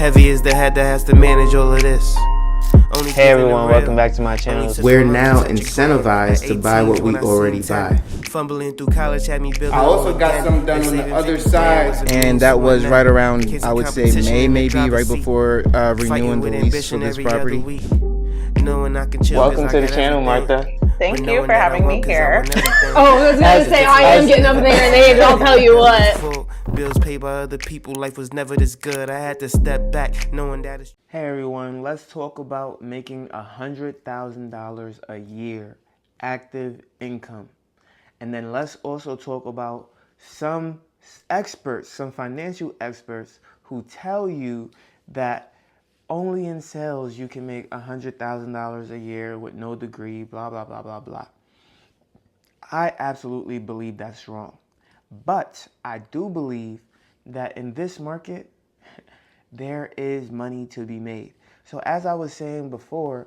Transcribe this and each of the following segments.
Heavy is the head that has to manage all of this. Hey everyone, welcome back to my channel. We're now incentivized to buy what we already buy. Fumbling through college had me building. I also got some done on the other side. And that was right around, I would say, May, maybe right before renewing the lease for this property. Welcome to the channel, Martha. Thank you for having me here. Oh, I was gonna say I am getting up there in age. I'll tell you what. Bills paid by other people. Life was never this good. I had to step back, knowing that it's. Hey everyone, let's talk about making $100,000 a year active income. And then let's also talk about some experts, some financial experts who tell you that only in sales you can make $100,000 a year with no degree, blah, blah, blah, blah, blah. I absolutely believe that's wrong. But I do believe that in this market, there is money to be made. So as I was saying before,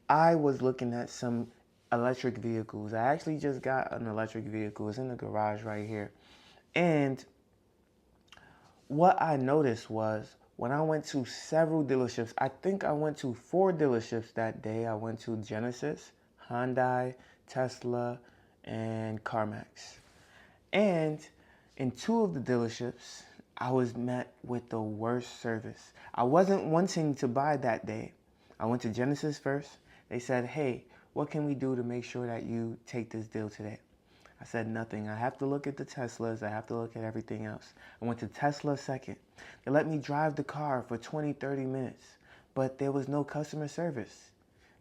I was looking at some electric vehicles. I actually just got an electric vehicle. It's in the garage right here. And what I noticed was when I went to several dealerships, I think I went to 4 dealerships that day. I went to Genesis, Hyundai, Tesla, and CarMax. And in 2 of the dealerships, I was met with the worst service. I wasn't wanting to buy that day. I went to Genesis first. They said, hey, what can we do to make sure that you take this deal today? I said, nothing. I have to look at the Teslas. I have to look at everything else. I went to Tesla second. They let me drive the car for 20, 30 minutes, but there was no customer service.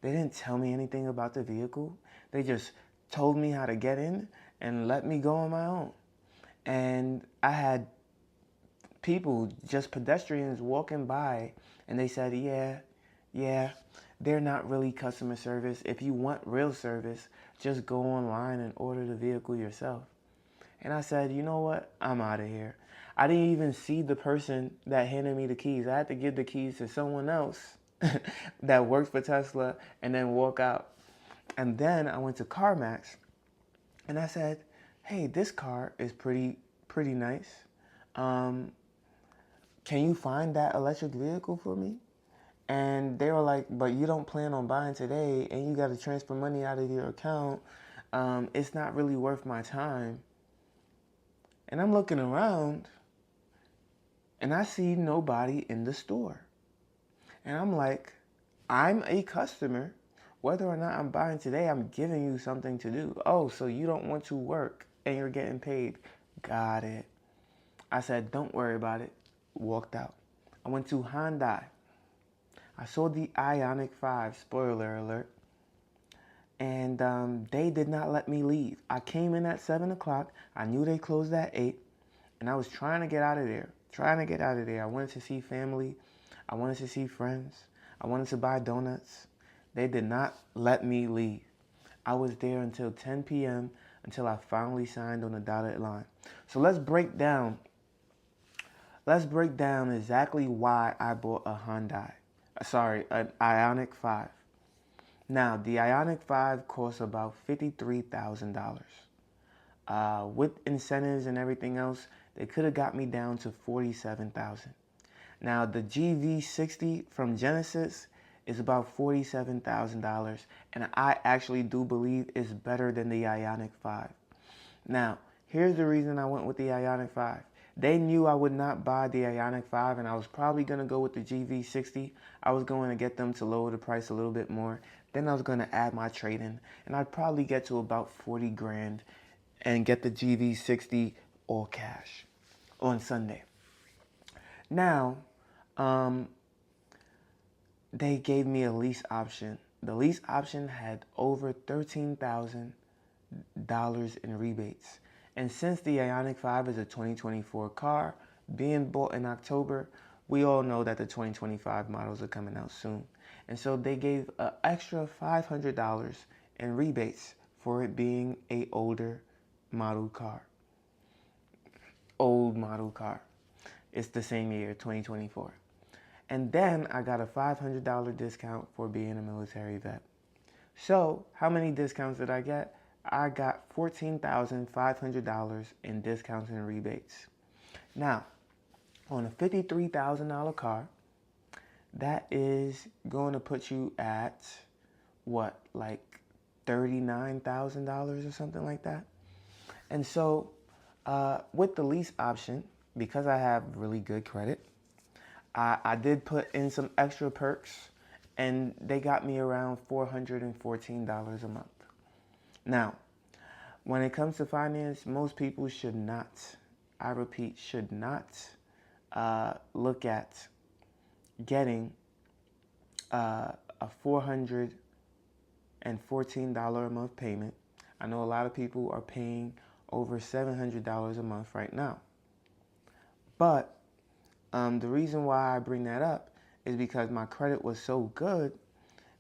They didn't tell me anything about the vehicle. They just told me how to get in and let me go on my own. And I had people, just pedestrians walking by, and they said, yeah, they're not really customer service. If you want real service, just go online and order the vehicle yourself. And I said, you know what? I'm out of here. I didn't even see the person that handed me the keys. I had to give the keys to someone else that worked for Tesla and then walk out. And then I went to CarMax and I said, hey, this car is pretty nice. Can you find that electric vehicle for me? And they were like, but you don't plan on buying today and you got to transfer money out of your account. It's not really worth my time. And I'm looking around and I see nobody in the store. And I'm like, I'm a customer. Whether or not I'm buying today, I'm giving you something to do. Oh, so you don't want to work and you're getting paid. Got it. I said, don't worry about it. Walked out. I went to Hyundai. I saw the Ioniq 5, spoiler alert, and they did not let me leave. I came in at 7 o'clock. I knew they closed at 8, and I was trying to get out of there, I wanted to see family. I wanted to see friends. I wanted to buy donuts. They did not let me leave. I was there until 10 p.m. until I finally signed on the dotted line. So let's break down exactly why I bought a Hyundai. An Ioniq 5. Now, the Ioniq 5 costs about $53,000. With incentives and everything else, they could have got me down to $47,000. Now, the GV60 from Genesis is about $47,000, and I actually do believe it's better than the Ioniq 5. Now, here's the reason I went with the Ioniq 5. They knew I would not buy the Ioniq 5 and I was probably going to go with the GV60. I was going to get them to lower the price a little bit more. Then I was going to add my trade-in and I'd probably get to about 40 grand and get the GV60 all cash on Sunday. Now, they gave me a lease option. The lease option had over $13,000 in rebates. And since the Ioniq 5 is a 2024 car, being bought in October, we all know that the 2025 models are coming out soon. And so they gave an extra $500 in rebates for it being an older model car. Old model car. It's the same year, 2024. And then I got a $500 discount for being a military vet. So how many discounts did I get? I got $14,500 in discounts and rebates. Now, on a $53,000 car, that is going to put you at what, like $39,000 or something like that. And so with the lease option, because I have really good credit, I did put in some extra perks, and they got me around $414 a month. Now, when it comes to finance, most people should not, I repeat, should not look at getting a $414 a month payment. I know a lot of people are paying over $700 a month right now. But the reason why I bring that up is because my credit was so good,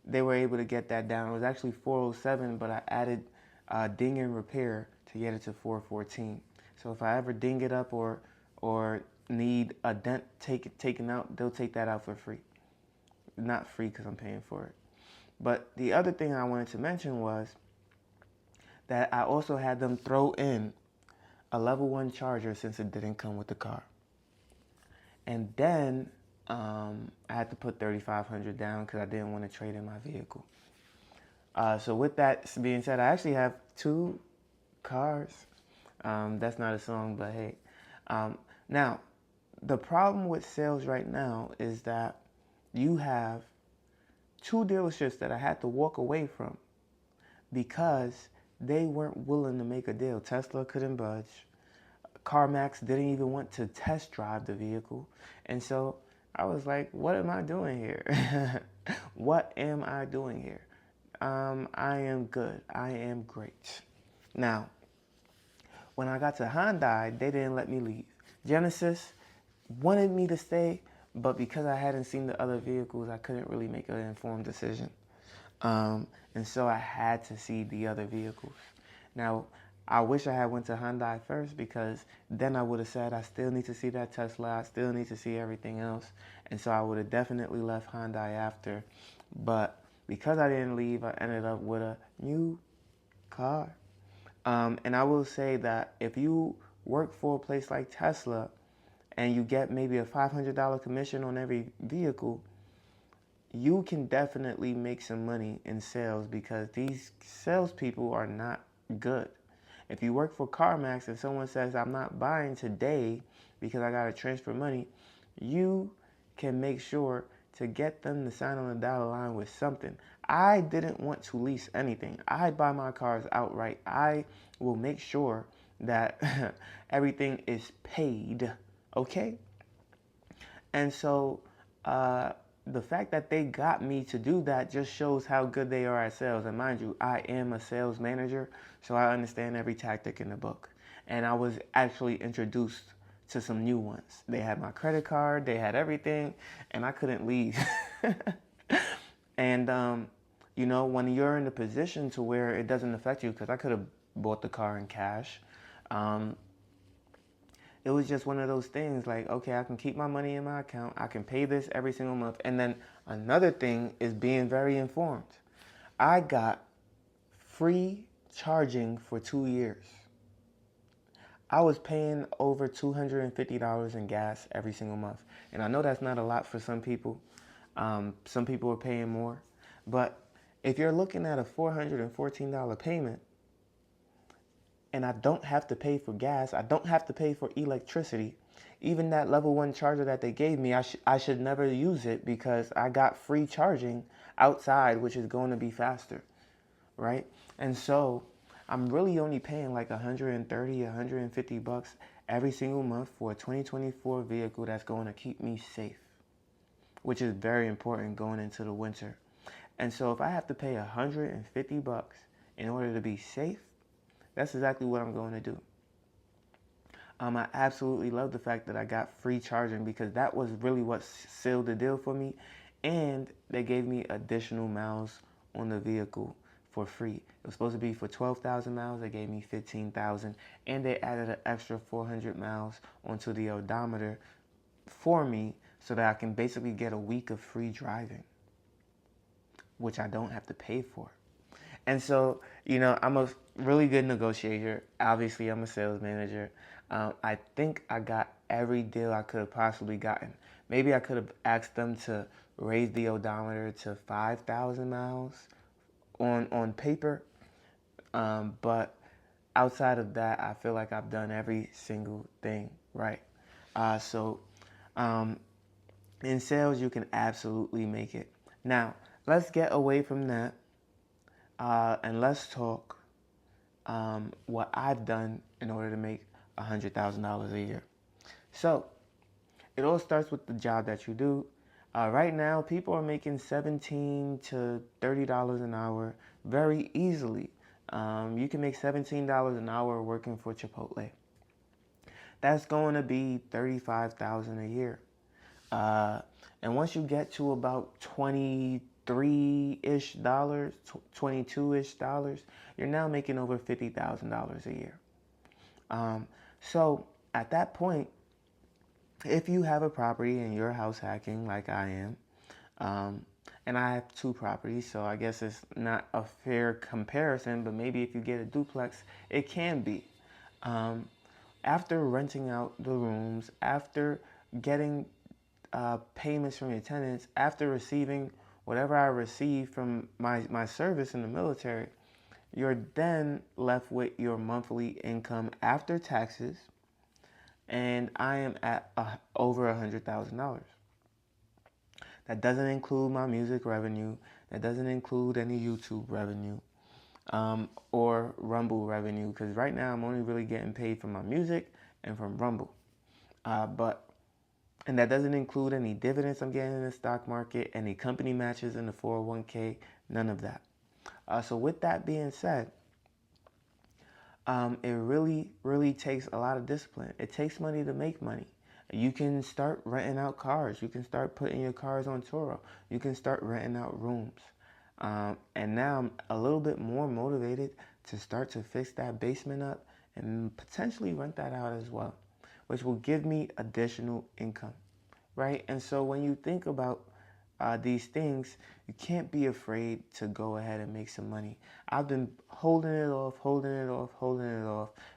they were able to get that down. It was actually 407, but I added ding and repair to get it to 414. So if I ever ding it up or need a dent taken out, they'll take that out for free. Not free because I'm paying for it. But the other thing I wanted to mention was that I also had them throw in a level 1 charger since it didn't come with the car. And then I had to put $3,500 down because I didn't want to trade in my vehicle. So with that being said, I actually have 2 cars. That's not a song, but hey. Now, the problem with sales right now is that you have 2 dealerships that I had to walk away from because they weren't willing to make a deal. Tesla couldn't budge. CarMax didn't even want to test drive the vehicle. And so I was like, what am I doing here? What am I doing here? I am good. I am great. Now, when I got to Hyundai, they didn't let me leave. Genesis wanted me to stay, but because I hadn't seen the other vehicles, I couldn't really make an informed decision. And so I had to see the other vehicles. Now, I wish I had went to Hyundai first, because then I would have said I still need to see that Tesla. I still need to see everything else. And so I would have definitely left Hyundai after. But because I didn't leave, I ended up with a new car. And I will say that if you work for a place like Tesla and you get maybe a $500 commission on every vehicle, you can definitely make some money in sales, because these salespeople are not good. If you work for CarMax and someone says, I'm not buying today because I got to transfer money, you can make sure to get them to sign on the dotted line with something. I didn't want to lease anything. I buy my cars outright. I will make sure that everything is paid, okay? And so the fact that they got me to do that just shows how good they are at sales. And mind you, I am a sales manager, so I understand every tactic in the book. And I was actually introduced to some new ones. They had my credit card, they had everything, and I couldn't leave. And, you know, when you're in a position to where it doesn't affect you, because I could have bought the car in cash, it was just one of those things like, okay, I can keep my money in my account. I can pay this every single month. And then another thing is being very informed. I got free charging for 2 years. I was paying over $250 in gas every single month. And I know that's not a lot for some people. Some people are paying more. But if you're looking at a $414 payment, and I don't have to pay for gas, I don't have to pay for electricity, even that level 1 charger that they gave me, I should never use it, because I got free charging outside, which is going to be faster, right? And so I'm really only paying like $130, $150 every single month for a 2024 vehicle that's going to keep me safe, which is very important going into the winter. And so if I have to pay $150 in order to be safe, that's exactly what I'm going to do. I absolutely love the fact that I got free charging, because that was really what sealed the deal for me. And they gave me additional miles on the vehicle for free. It was supposed to be for 12,000 miles. They gave me 15,000. And they added an extra 400 miles onto the odometer for me, so that I can basically get a week of free driving, which I don't have to pay for. And so, you know, I'm a really good negotiator. Obviously, I'm a sales manager. I think I got every deal I could have possibly gotten. Maybe I could have asked them to raise the odometer to 5,000 miles on paper. But outside of that, I feel like I've done every single thing right. So in sales, you can absolutely make it. Now, let's get away from that and let's talk what I've done in order to make $100,000 a year. So, it all starts with the job that you do. Right now, people are making $17 to $30 an hour very easily. You can make $17 an hour working for Chipotle. That's going to be $35,000 a year. And once you get to about 23-ish dollars, 22-ish dollars, you're now making over $50,000 a year. So at that point, if you have a property and you're house hacking like I am, and I have 2 properties, so I guess it's not a fair comparison, but maybe if you get a duplex, it can be. After renting out the rooms, after getting payments from your tenants, after receiving whatever I receive from my service in the military, you're then left with your monthly income after taxes, and I am at over $100,000. That doesn't include my music revenue. That doesn't include any YouTube revenue or Rumble revenue, because right now I'm only really getting paid from my music and from Rumble. And that doesn't include any dividends I'm getting in the stock market, any company matches in the 401k, none of that. So with that being said, it really, really takes a lot of discipline. It takes money to make money. You can start renting out cars. You can start putting your cars on Turo. You can start renting out rooms. And now I'm a little bit more motivated to start to fix that basement up and potentially rent that out as well, which will give me additional income, right? And so when you think about these things, you can't be afraid to go ahead and make some money. I've been holding it off,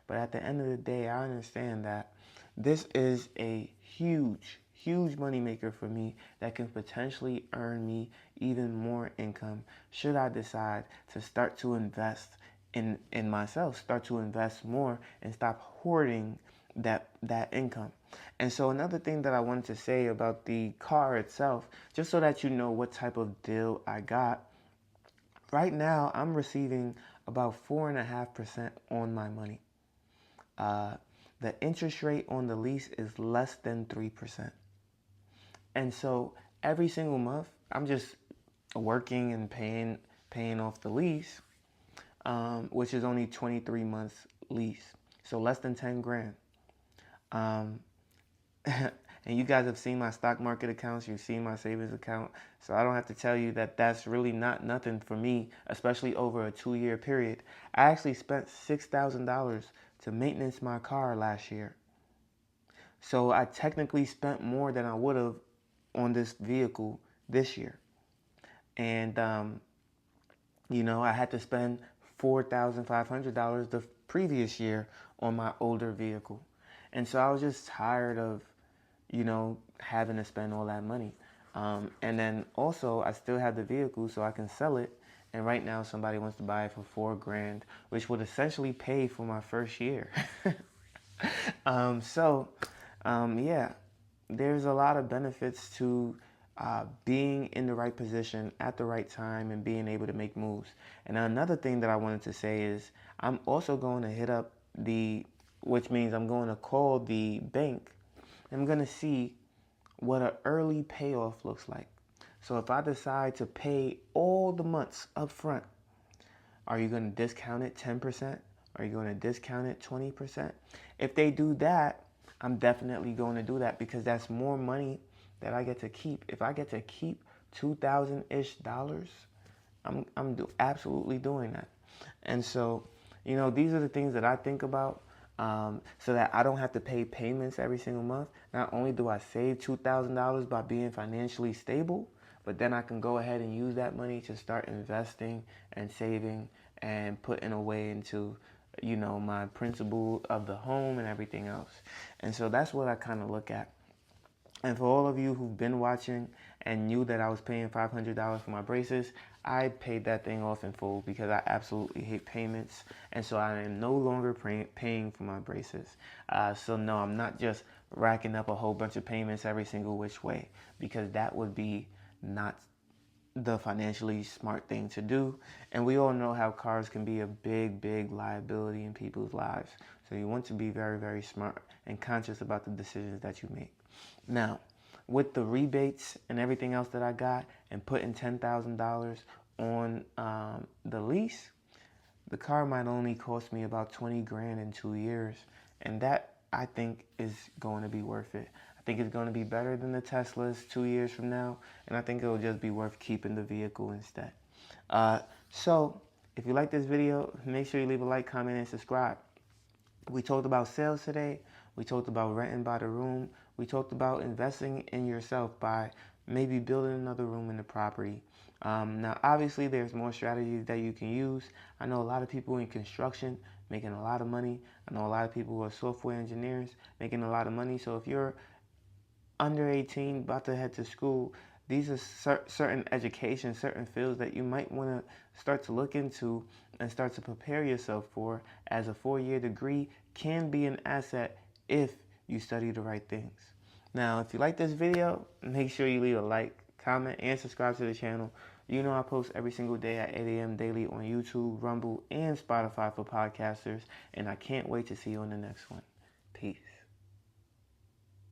but at the end of the day, I understand that this is a huge, huge moneymaker for me that can potentially earn me even more income should I decide to start to invest in myself, start to invest more and stop hoarding that income. And so another thing that I wanted to say about the car itself, just so that you know what type of deal I got, right now I'm receiving about 4.5% on my money. The interest rate on the lease is less than 3%. And so every single month, I'm just working and paying off the lease, which is only 23 months lease. So less than 10 grand. And you guys have seen my stock market accounts, you've seen my savings account, so I don't have to tell you that that's really not nothing for me, especially over a 2-year period. I actually spent $6,000 to maintenance my car last year. So I technically spent more than I would have on this vehicle this year. And, I had to spend $4,500 the previous year on my older vehicle. And so I was just tired of, having to spend all that money. And then also I still have the vehicle so I can sell it. And right now somebody wants to buy it for $4,000, which would essentially pay for my first year. Yeah, there's a lot of benefits to being in the right position at the right time and being able to make moves. And another thing that I wanted to say is I'm also going to hit up which means I'm going to call the bank. I'm going to see what an early payoff looks like. So if I decide to pay all the months up front, are you going to discount it 10%? Are you going to discount it 20%? If they do that, I'm definitely going to do that because that's more money that I get to keep. If I get to keep $2,000-ish, I'm absolutely doing that. And so, these are the things that I think about so that I don't have to pay payments every single month. Not only do I save $2,000 by being financially stable, but then I can go ahead and use that money to start investing and saving and putting away into my principal of the home and everything else. And so that's what I kind of look at. And for all of you who've been watching and knew that I was paying $500 for my braces, I paid that thing off in full because I absolutely hate payments. And so I am no longer paying for my braces. So no, I'm not just racking up a whole bunch of payments every single which way, because that would be not the financially smart thing to do. And we all know how cars can be a big liability in people's lives. So you want to be very smart and conscious about the decisions that you make. Now, with the rebates and everything else that I got and putting $10,000 on the lease, the car might only cost me about 20 grand in 2 years. And that, I think, is going to be worth it. I think it's going to be better than the Teslas 2 years from now. And I think it'll just be worth keeping the vehicle instead. So, if you like this video, make sure you leave a like, comment, and subscribe. We talked about sales today. We talked about renting by the room. We talked about investing in yourself by maybe building another room in the property. Now, obviously, there's more strategies that you can use. I know a lot of people in construction making a lot of money. I know a lot of people who are software engineers making a lot of money. So if you're under 18, about to head to school, these are certain education, certain fields that you might want to start to look into and start to prepare yourself for, as a 4-year degree can be an asset if you study the right things. Now, if you like this video, make sure you leave a like, comment, and subscribe to the channel. You know I post every single day at 8 a.m. daily on YouTube, Rumble, and Spotify for podcasters, and I can't wait to see you on the next one. Peace.